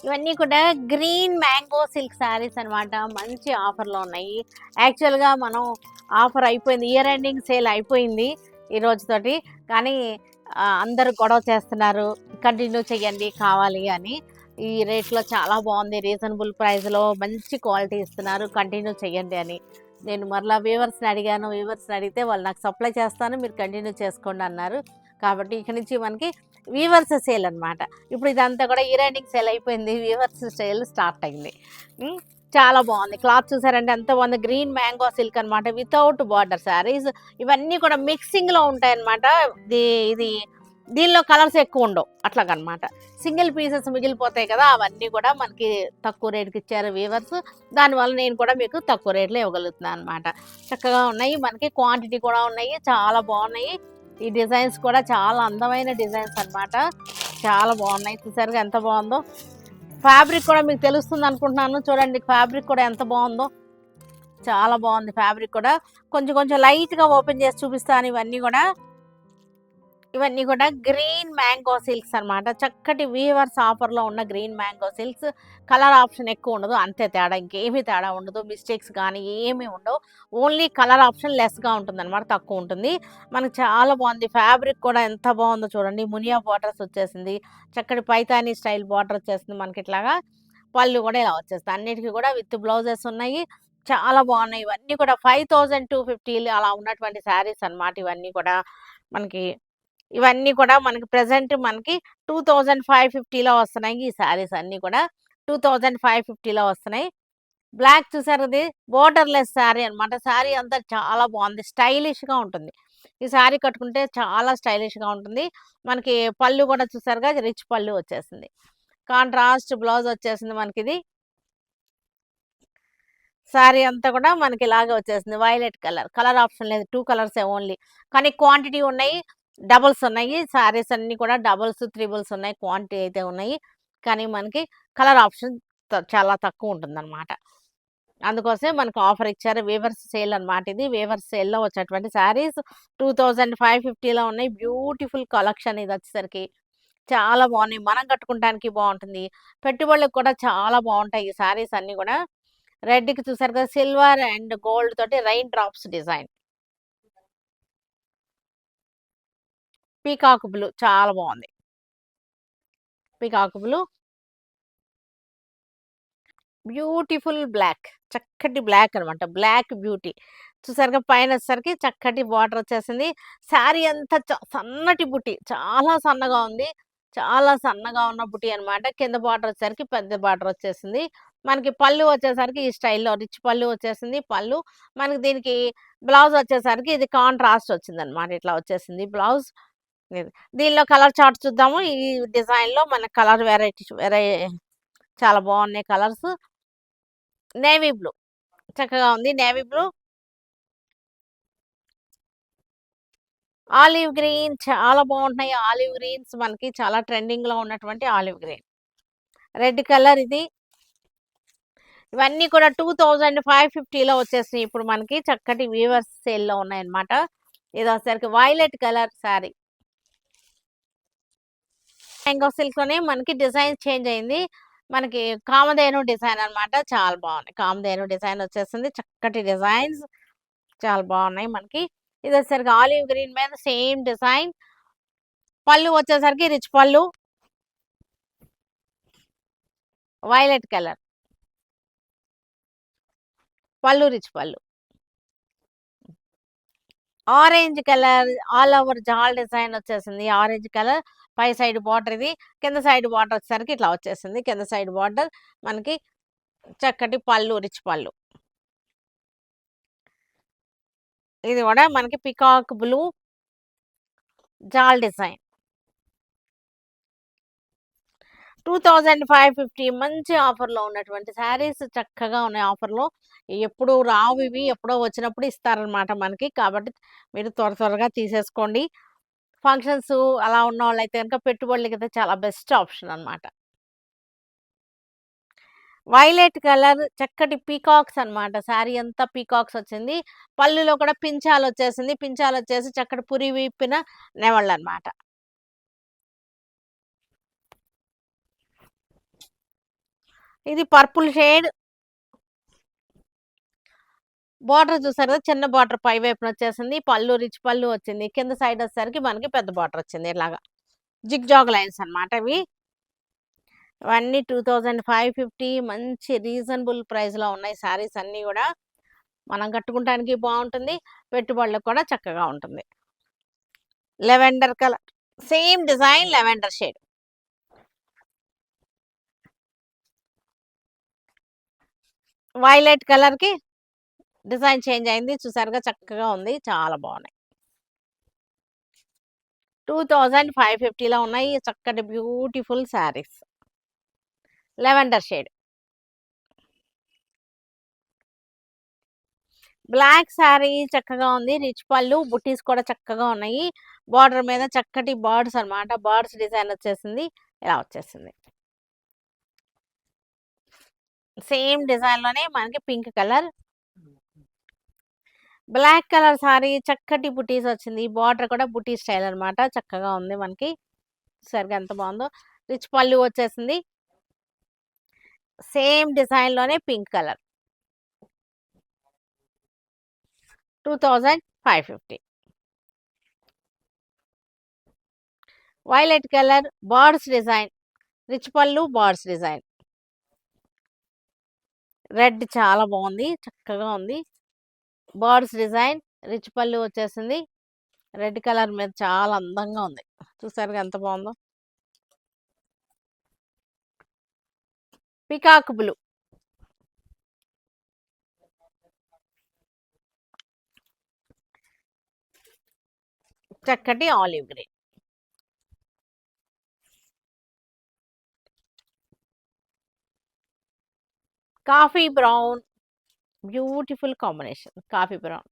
ఇవన్నీ కూడా green mango silk saris అనమాట. మంచి ఆఫర్లో ఉన్నాయి. యాక్చువల్గా మనం ఆఫర్ అయిపోయింది, ఇయర్ ఎండింగ్ సేల్ అయిపోయింది ఈ రోజుతోటి. కానీ అందరూ గొడవ చేస్తున్నారు, కంటిన్యూ చేయండి కావాలి అని. ఈ రేట్లో చాలా బాగుంది, రీజనబుల్ ప్రైస్లో మంచి క్వాలిటీ ఇస్తున్నారు, కంటిన్యూ చేయండి అని. నేను మరలా వీవర్స్ని అడిగాను, వీవర్స్ని అడిగితే వాళ్ళు నాకు సప్లై చేస్తాను, మీరు కంటిన్యూ చేసుకోండి అన్నారు. కాబట్టి ఇక నుంచి మనకి వీవర్స్ సేల్ అనమాట. ఇప్పుడు ఇదంతా కూడా ఇయర్ ఎండింగ్ సేల్ అయిపోయింది, వీవర్స్ సేల్ స్టార్ట్ అయింది. చాలా బాగుంది క్లాత్, చూసారంటే ఎంత బాగుంది. గ్రీన్ మ్యాంగో సిల్క్ అనమాట, వితౌట్ బార్డర్ శారీస్. ఇవన్నీ కూడా మిక్సింగ్లో ఉంటాయి అనమాట. ఇది దీనిలో కలర్స్ ఎక్కువ ఉండవు అట్లాగనమాట. సింగిల్ పీసెస్ మిగిలిపోతాయి కదా, అవన్నీ కూడా మనకి తక్కువ రేటుకి ఇచ్చారు వీవర్స్. దానివల్ల నేను కూడా మీకు తక్కువ రేట్లో ఇవ్వగలుగుతున్నాను అనమాట. చక్కగా ఉన్నాయి, మనకి క్వాంటిటీ కూడా ఉన్నాయి, చాలా బాగున్నాయి. ఈ డిజైన్స్ కూడా చాలా అందమైన డిజైన్స్ అనమాట, చాలా బాగున్నాయి. చూసారుగా ఎంత బాగుందో. ఫ్యాబ్రిక్ కూడా మీకు తెలుస్తుంది అనుకుంటున్నాను, చూడండి ఫ్యాబ్రిక్ కూడా ఎంత బాగుందో, చాలా బాగుంది ఫ్యాబ్రిక్ కూడా. కొంచెం కొంచెం లైట్గా ఓపెన్ చేసి చూపిస్తాను. ఇవన్నీ కూడా గ్రీన్ మ్యాంగో సిల్క్స్ అనమాట. చక్కటి వీవర్స్ ఆఫర్లో ఉన్న green mango silks. Colour option ఎక్కువ ఉండదు, అంతే తేడా, ఇంకేమీ తేడా ఉండదు. మిస్టేక్స్ కానీ ఏమీ ఉండవు. ఓన్లీ కలర్ ఆప్షన్ లెస్గా ఉంటుంది అనమాట, తక్కువ ఉంటుంది. మనకు చాలా బాగుంది. ఫ్యాబ్రిక్ కూడా ఎంత బాగుందో చూడండి. మునియా బార్డర్స్ వచ్చేసింది, చక్కటి పైతానీ స్టైల్ బార్డర్ వచ్చేసింది మనకి ఇట్లాగా. పళ్ళు కూడా ఇలా వచ్చేస్తుంది. అన్నిటికీ కూడా విత్ బ్లౌజెస్ ఉన్నాయి, చాలా బాగున్నాయి. ఇవన్నీ కూడా 5250 అలా ఉన్నటువంటి శారీస్ అనమాట. ఇవన్నీ కూడా మనకి ప్రజెంట్ మనకి 2550లో వస్తున్నాయి. ఈ శారీస్ అన్నీ కూడా 2550లో వస్తున్నాయి. బ్లాక్ చూసారు, ఇది బోర్డర్లెస్ శారీ అనమాట. శారీ అంతా చాలా బాగుంది, స్టైలిష్గా ఉంటుంది. ఈ శారీ కట్టుకుంటే చాలా స్టైలిష్గా ఉంటుంది. మనకి పళ్ళు కూడా చూసారుగా, రిచ్ పళ్ళు వచ్చేసింది. కాంట్రాస్ట్ బ్లౌజ్ వచ్చేసింది మనకి. ఇది శారీ అంతా కూడా మనకి ఇలాగే వచ్చేసింది. వైలెట్ కలర్ ఆప్షన్ లేదు, 2 కలర్సే ఓన్లీ. కానీ క్వాంటిటీ ఉన్నాయి, డబుల్స్ ఉన్నాయి. శారీస్ అన్నీ కూడా డబుల్స్, త్రిబుల్స్ ఉన్నాయి, క్వాంటిటీ అయితే ఉన్నాయి. కానీ మనకి కలర్ ఆప్షన్ చాలా తక్కువ ఉంటుందన్నమాట. అందుకోసమే మనకు ఆఫర్ ఇచ్చారు. వీవర్స్ సేల్ అనమాట ఇది. వీవర్స్ సేల్లో వచ్చేటువంటి శారీస్ 2550లో ఉన్నాయి. బ్యూటిఫుల్ కలెక్షన్ ఇది వచ్చేసరికి. చాలా బాగున్నాయి, మనం కట్టుకుంటానికి బాగుంటుంది, పెట్టుబడులకు కూడా చాలా బాగుంటాయి ఈ శారీస్ అన్నీ కూడా. రెడ్కి చూసారు కదా, సిల్వర్ అండ్ గోల్డ్ తోటి rain drops design. Peacock blue చాలా బాగుంది. పీకాక్ బ్లూ, బ్యూటిఫుల్ బ్లాక్, చక్కటి బ్లాక్ అనమాట, బ్లాక్ బ్యూటీ. చూసారుగా పైన వచ్చేసరికి చక్కటి బార్డర్ వచ్చేసింది. శారీ అంతా సన్నటి బుట్టి, చాలా సన్నగా ఉంది, చాలా సన్నగా ఉన్న బుట్టి అనమాట. కింద బార్డర్ వచ్చేసరికి పెద్ద బార్డర్ వచ్చేసింది. మనకి పళ్ళు వచ్చేసరికి ఈ స్టైల్లో రిచ్ పళ్ళు వచ్చేసింది. పళ్ళు మనకి దీనికి బ్లౌజ్ వచ్చేసరికి ఇది కాంట్రాస్ట్ వచ్చింది అనమాట, ఇట్లా వచ్చేసింది బ్లౌజ్. దీనిలో కలర్ చార్ట్ చూద్దాము. ఈ డిజైన్లో మన కలర్ వెరైటీ చాలా బాగున్నాయి కలర్స్. నేవీ బ్లూ చక్కగా ఉంది, నేవీ బ్లూ. ఆలివ్ గ్రీన్ చాలా బాగుంటున్నాయి. ఆలివ్ గ్రీన్స్ మనకి చాలా ట్రెండింగ్లో ఉన్నటువంటి ఆలివ్ గ్రీన్. రెడ్ కలర్ ఇది. ఇవన్నీ కూడా 2550లో వచ్చేసినాయి ఇప్పుడు మనకి. చక్కటి వీవర్స్ సేల్లో ఉన్నాయన్నమాట. ఇది వచ్చేసరికి వైలెట్ కలర్ శారీ. మ్యాంగో సిల్క్లోనే మనకి డిజైన్ చేంజ్ అయింది. మనకి కామధేను డిజైన్ అనమాట, చాలా బాగున్నాయి. కామధేను డిజైన్ వచ్చేసింది, చక్కటి డిజైన్స్ చాలా బాగున్నాయి మనకి. ఇది వచ్చేసరికి ఆలివ్ గ్రీన్ మీద సేమ్ డిజైన్. పళ్ళు వచ్చేసరికి రిచ్ పళ్ళు, వైలెట్ కలర్ పళ్ళు, రిచ్ పళ్ళు. ఆరెంజ్ కలర్ ఆల్ ఓవర్ జాల్ డిజైన్ వచ్చేసింది. ఆరెంజ్ కలర్ పై సైడ్ బార్డర్, ఇది కింద సైడ్ బార్డర్ వచ్చేసరికి ఇట్లా వచ్చేసింది. కింద సైడ్ బార్డర్ మనకి చక్కటి పళ్ళు, రిచ్ పళ్ళు. ఇది కూడా మనకి పికాక్ బ్లూ జాల్ డిజైన్. 2550 మంచి ఆఫర్లో ఉన్నటువంటి శారీస్ చక్కగా ఉన్నాయి ఆఫర్లో. ఎప్పుడు రావు ఇవి, ఎప్పుడో వచ్చినప్పుడు ఇస్తారనమాట మనకి. కాబట్టి మీరు త్వరగా తీసేసుకోండి. ఫంక్షన్స్ అలా ఉన్న వాళ్ళైతే కనుక పెట్టుబడులకి అయితే చాలా బెస్ట్ ఆప్షన్ అనమాట. వైలెట్ కలర్ చక్కటి పీకాక్స్ అనమాట. శారీ అంతా పీకాక్స్ వచ్చింది. పళ్ళులో కూడా పించాలు వచ్చేసింది. పించాలు వచ్చేసి చక్కటి పురి విప్పిన నెమళ్ళు అనమాట. ఇది పర్పుల్ షేడ్. బార్డర్ చూసారు కదా, చిన్న బార్డర్ పై వైపున వచ్చేసింది. పళ్ళు రిచ్ పళ్ళు వచ్చింది. కింద సైడ్ వచ్చేసరికి మనకి పెద్ద బార్డర్ వచ్చింది ఇలాగా. జిగ్ జాగ్ లైన్స్ అన్నమాట ఇవి. ఇవన్నీ 2550, మంచి రీజనబుల్ ప్రైస్లో ఉన్నాయి శారీస్ అన్నీ కూడా. మనం కట్టుకుంటానికి బాగుంటుంది, పెట్టుబడులకు కూడా చక్కగా ఉంటుంది. Lavender colour, same design, lavender shade. Violet కలర్కి డిజైన్ చేంజ్ అయింది, చూసారుగా చక్కగా ఉంది, చాలా బాగున్నాయి. 2550లో ఉన్నాయి చక్కటి beautiful saris. Lavender shade, black sari చక్కగా ఉంది, రిచ్ పళ్ళు, బుట్టీస్ కూడా చక్కగా ఉన్నాయి. బార్డర్ మీద చక్కటి బర్డ్స్ అన్నమాట, బర్డ్స్ డిజైన్ వచ్చేసింది, ఇలా వచ్చేసింది. సేమ్ డిజైన్ లోనే మనకి pink colour, black colour sari, చక్కటి బుటీస్ వచ్చింది. బార్డర్ కూడా బుటీ స్టైల్ అన్నమాట, చక్కగా ఉంది మనకి. సరిగా ఎంత బాగుందో. రిచ్ పళ్ళు వచ్చేసింది, సేమ్ డిజైన్ లోనే pink colour. 2550. Violet colour, birds design, rich పళ్ళు, బర్డ్స్ డిజైన్. రెడ్ చాలా బాగుంది, చక్కగా ఉంది. బర్డ్స్ డిజైన్, రిచ్ పళ్ళు వచ్చేసింది. రెడ్ కలర్ మీద చాలా అందంగా ఉంది, చూసారుగా ఎంత బాగుందో. పికాక్ బ్లూ, చక్కటి olive green, coffee brown, beautiful combination coffee brown.